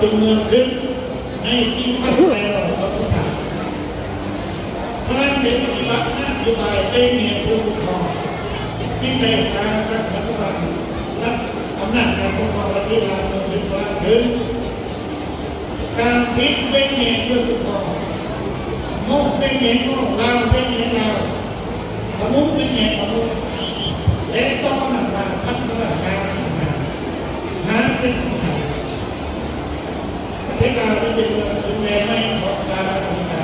ดึงเงินขึ้นให้ที่พัฒนาเราสถานพลังเด็กปฏิบัตินโยบายได้มีผู้ปกครองที่ได้สร้างรัฐบาลและอำนาจการปกครองประเทศเราเป็นว่าถึงการพิจเป็นเงินผู้ปกครองงบเป็นเงินงบเราเป็นเงินเราขมุกเป็นเงินขมุกและต้องนำมาพัฒนาการสังคมหาเส้นสำคัญประเทศเราเป็นเมืองถึงแม้ไม่ของสหรัฐอเมริกา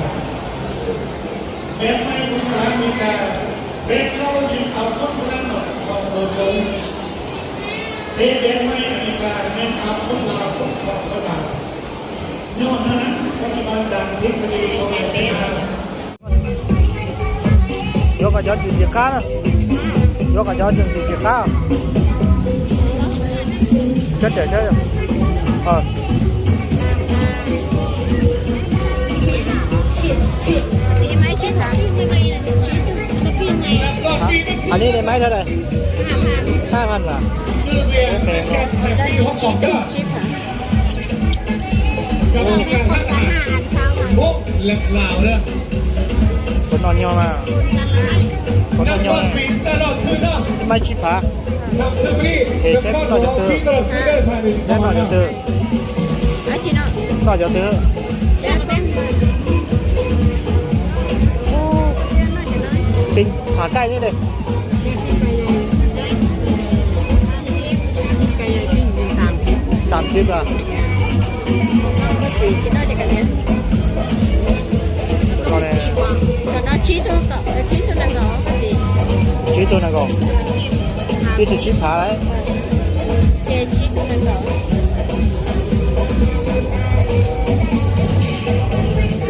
แบบไม่ของสหรัฐอเมริกาแบบเขาจึงเอาคนละหน่อยของโดยตรงแต่แบบไม่อเมริกาแค่เอาคนลาวคนของคนลาวย้อนนั้นปฏิบัติตามทฤษฎีของเซนาYo cả gió chuyển dịch cá Yo cả gió chuyển dịch cá Chết rồi chết rồi Anh đi máy đó đây 5,000 mà okคนนอนเหี่ยวมาคนนอนเหี่ยวไม่ชิบหาเฮ้ยเชฟต่อจะเตอแน่นอนจะเตอต่อจะเตอปิ้งขาไก่นี่เลย30 อ่ะก็เลยชี้ตัวนั่นก่อนนี่จะชี้ผาเลย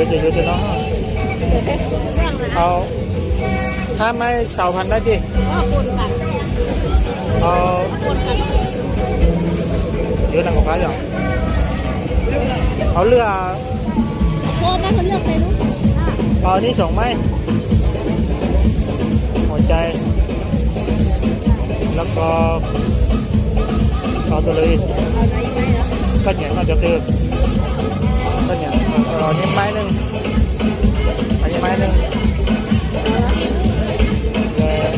เดี๋ยวน้องเอาถ้าไม่เสาพันได้ดิเอาเดี๋ยวนั่งกับพายอย่างเอาเรือเอานี่ส่งไหมหัวใจแล้วก็เอาตัวเลยก็เหนียงเราจะตื่นก็เหนียงเอานี้ไม้หนึ่งอันนี้ไม้หนึ่ง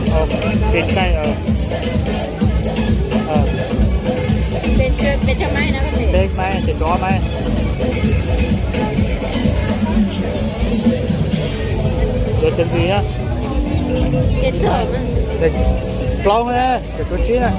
เอาเป็นใกล้เป็นจะไม้นะพี่เล็กไหมติดล้อไหมเดี๋ยวเต็มทีนะเจ็ดเถิดเด็กกล้องเลยเด็กตัวชี้นะ